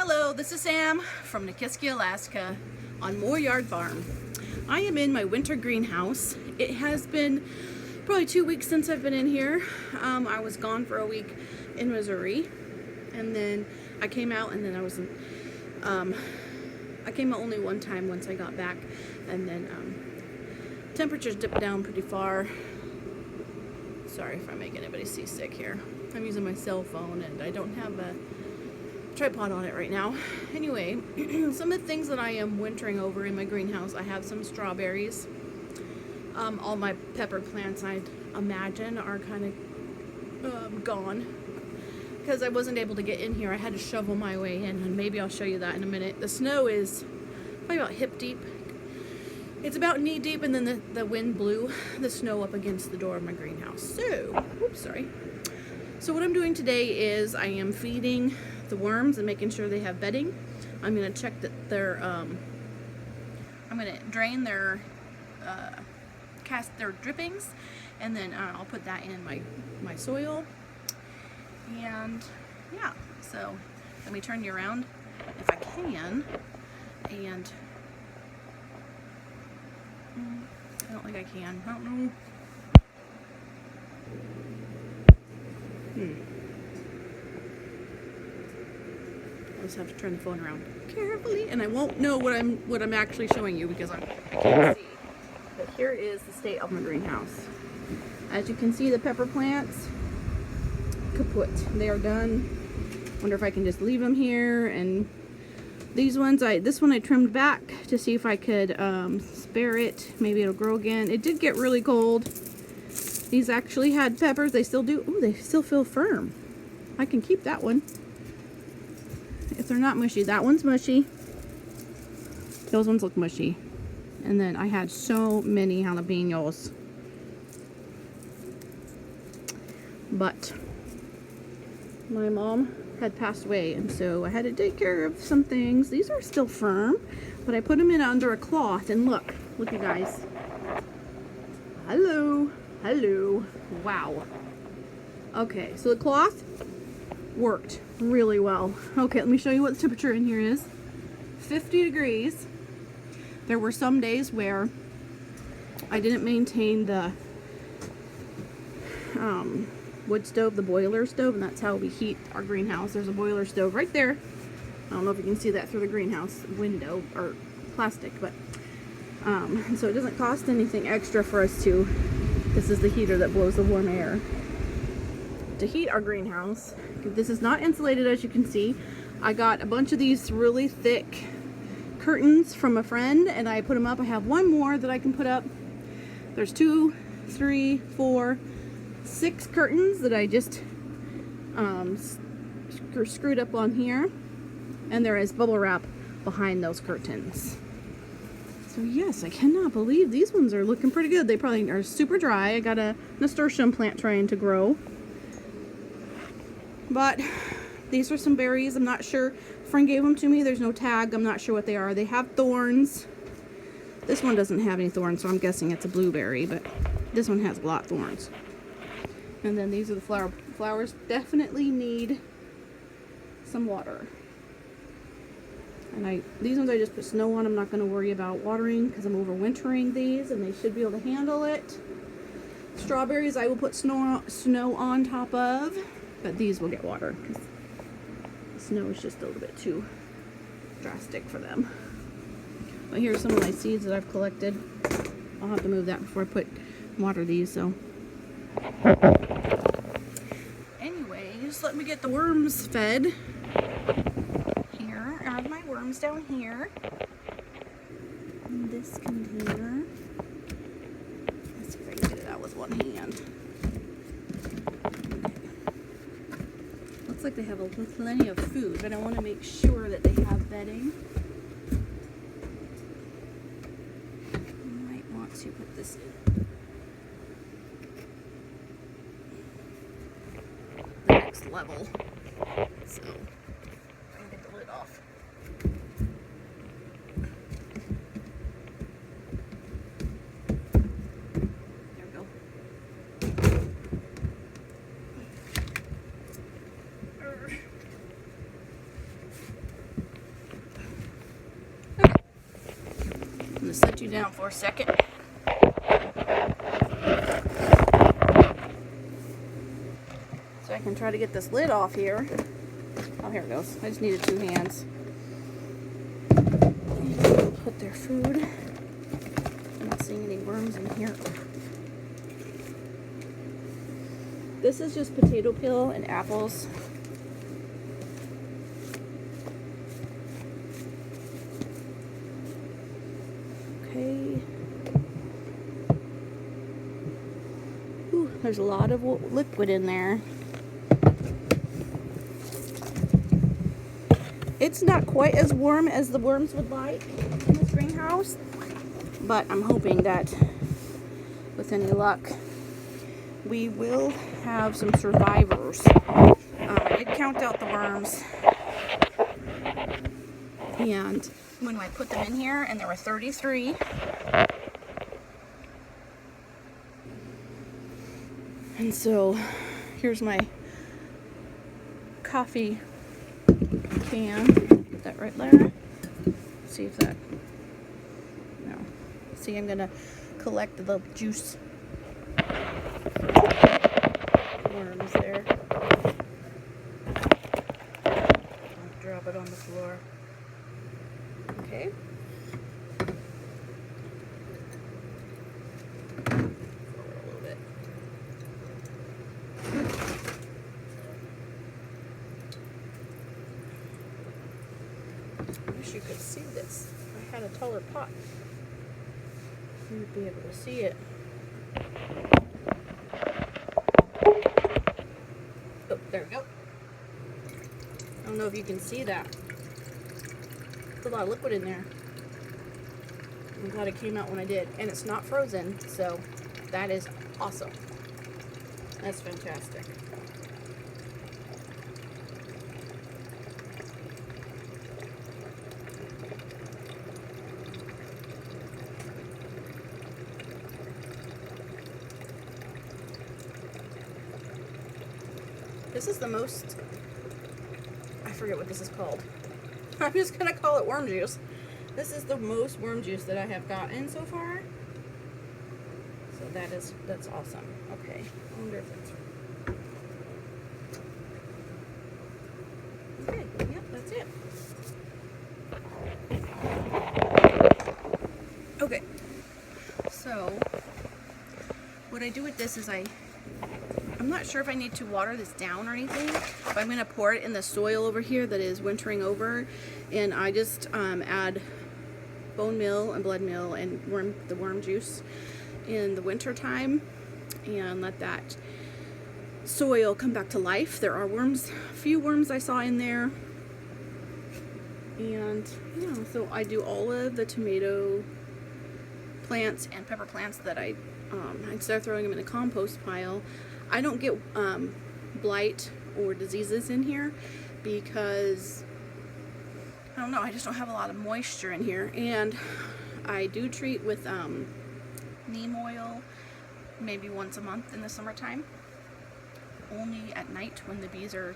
Hello, this is Sam from Nikiski, Alaska on Moore Yard Farm. I am in my winter greenhouse. It has been probably 2 weeks since I've been in here. I was gone for a week in Missouri, and then I came out, and then I came out only one time once I got back, and then temperatures dipped down pretty far. Sorry if I make anybody seasick here. I'm using my cell phone and I don't have a tripod on it right now. Anyway, some of the things that I am wintering over in my greenhouse, I have some strawberries. All my pepper plants, I imagine, are kind of gone because I wasn't able to get in here. I had to shovel my way in, and maybe I'll show you that in a minute. The snow is probably about hip deep. It's about knee deep, and then the wind blew the snow up against the door of my greenhouse. So, oops, sorry. So what I'm doing today is I am feeding the worms and making sure they have bedding. I'm going to check that they're, I'm going to drain their, cast their drippings, and then I'll put that in my soil. And yeah, so let me turn you around if I can, and I don't think I can. I don't know. I just have to turn the phone around carefully, and I won't know what I'm actually showing you because I can't see. But here is the state of my greenhouse. As you can see, the pepper plants kaput. They are done. Wonder if I can just leave them here. And these ones, this one I trimmed back to see if I could spare it. Maybe it'll grow again. It did get really cold. These actually had peppers. They still do. Ooh, they still feel firm. I can keep that one. If they're not mushy. That one's mushy. Those ones look mushy. And then I had so many jalapenos. But my mom had passed away, and so I had to take care of some things. These are still firm, but I put them in under a cloth, and look you guys. Hello. Wow. Okay, so the cloth worked really well. Okay, let me show you what the temperature in here is. 50 degrees. There were some days where I didn't maintain the wood stove, the boiler stove, and that's how we heat our greenhouse. There's a boiler stove right there. I don't know if you can see that through the greenhouse window or plastic, but so it doesn't cost anything extra for us to. This is the heater that blows the warm air to heat our greenhouse. This is not insulated, as you can see. I got a bunch of these really thick curtains from a friend, and I put them up. I have one more that I can put up. There's 2, 3, 4, 6 curtains that I just screwed up on here, and there is bubble wrap behind those curtains. So yes, I cannot believe these ones are looking pretty good. They probably are super dry. I got a nasturtium plant trying to grow. But these are some berries. I'm not sure. A friend gave them to me. There's no tag. I'm not sure what they are. They have thorns. This one doesn't have any thorns, so I'm guessing it's a blueberry, but this one has a lot of thorns. And then these are the flowers. Flowers definitely need some water. And these ones I just put snow on. I'm not going to worry about watering because I'm overwintering these, and they should be able to handle it. Strawberries I will put snow on top of, but these will get water because the snow is just a little bit too drastic for them. But here's some of my seeds that I've collected. I'll have to move that before I water these. So anyways, let me get the worms fed. Here are my worms down here in this container. Let's see if I can get it out with one hand. Looks like they have plenty of food, but I want to make sure that they have bedding. I might want to put this in the next level. So I'll get the lid off. There we go. set you down for a second. So I can try to get this lid off here. Oh, here it goes. I just needed 2 hands. Put their food. I'm not seeing any worms in here. This is just potato peel and apples. Okay. Ooh, there's a lot of liquid in there. It's not quite as warm as the worms would like in this greenhouse, but I'm hoping that with any luck, we will have some survivors. I did count out the worms, and when I put them in here, and there were 33. And so here's my coffee can. Put that right there. See if that, no. See, I'm gonna collect the juice. Worms there. Don't drop it on the floor. Okay. Forward a little bit. I wish you could see this. If I had a taller pot, you would be able to see it. Oh, there we go. I don't know if you can see that. There's a lot of liquid in there. I'm glad it came out when I did. And it's not frozen, so that is awesome. That's fantastic. This is the most, I forget what this is called. I'm just gonna call it worm juice. This is the most worm juice that I have gotten so far. So that's awesome. Okay, I wonder if that's, okay, yep, that's it. Okay, so what I do with this is I'm not sure if I need to water this down or anything, but I'm going to pour it in the soil over here that is wintering over, and I just add bone meal and blood meal and the worm juice in the winter time and let that soil come back to life. There are worms, a few worms I saw in there, and yeah, so I do all of the tomato plants and pepper plants that instead of throwing them in a compost pile, I don't get blight or diseases in here because, I don't know, I just don't have a lot of moisture in here. And I do treat with neem oil maybe once a month in the summertime, only at night when the bees are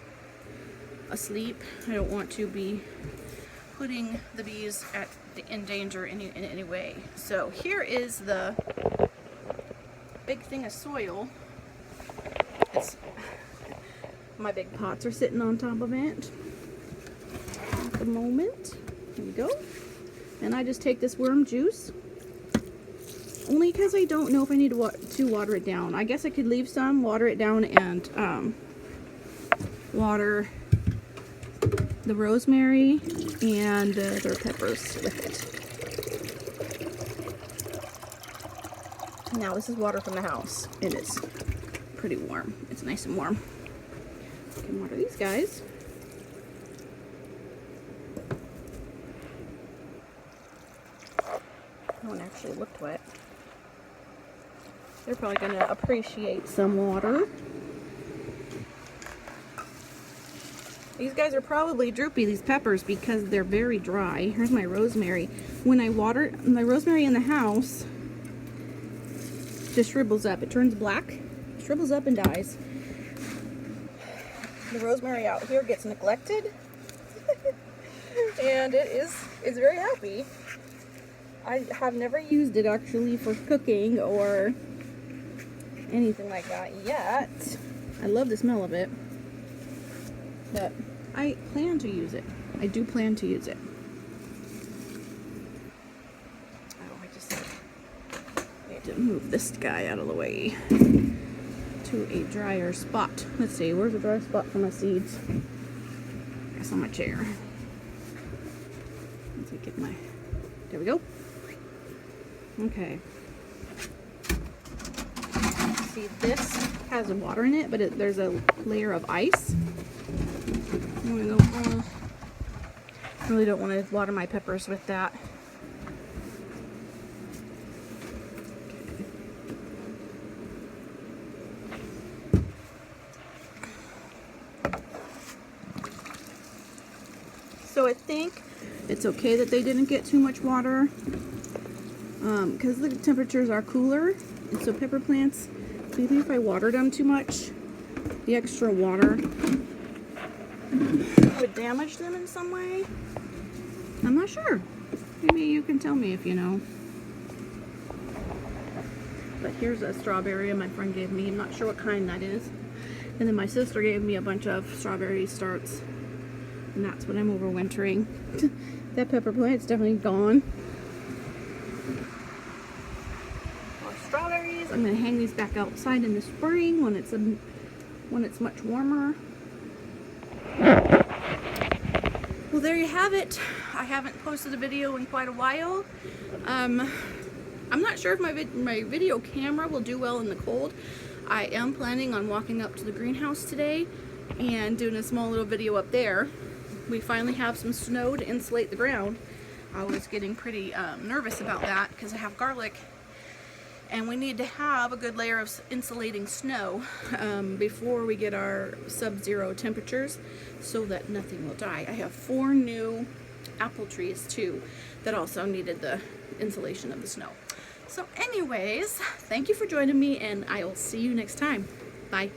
asleep. I don't want to be putting the bees in danger in any way. So here is the big thing of soil. My big pots are sitting on top of it at the moment. Here we go. And I just take this worm juice, only because I don't know if I need to water it down. I guess I could leave some, water it down, and water the rosemary and their peppers with it. Now this is water from the house, and it's pretty warm. It's nice and warm. I can water these guys. That one actually looked wet. They're probably going to appreciate some water. These guys are probably droopy, these peppers, because they're very dry. Here's my rosemary. When I water my rosemary in the house, it just shrivels up. It turns black, shrivels up and dies. The rosemary out here gets neglected and it's very happy. I have never used it actually for cooking or anything like that yet. I love the smell of it, but I plan to use it. I do plan to use it. Oh, I just need to move this guy out of the way to a drier spot. Let's see, where's a dry spot for my seeds? I guess on my chair. Let's get my, there we go. Okay. See, this has water in it, but there's a layer of ice. I'm gonna go, I really don't want to water my peppers with that. So I think it's okay that they didn't get too much water, because the temperatures are cooler, and so pepper plants, maybe if I watered them too much, the extra water would damage them in some way. I'm not sure. Maybe you can tell me if you know. But here's a strawberry my friend gave me. I'm not sure what kind that is. And then my sister gave me a bunch of strawberry starts. And that's what I'm overwintering. That pepper plant's definitely gone. More strawberries. I'm gonna hang these back outside in the spring when it's much warmer. Well, there you have it. I haven't posted a video in quite a while. I'm not sure if my video camera will do well in the cold. I am planning on walking up to the greenhouse today and doing a small little video up there. We finally have some snow to insulate the ground. I was getting pretty nervous about that because I have garlic, and we need to have a good layer of insulating snow before we get our sub-zero temperatures so that nothing will die. I have 4 new apple trees too that also needed the insulation of the snow. So anyways, thank you for joining me, and I will see you next time. Bye.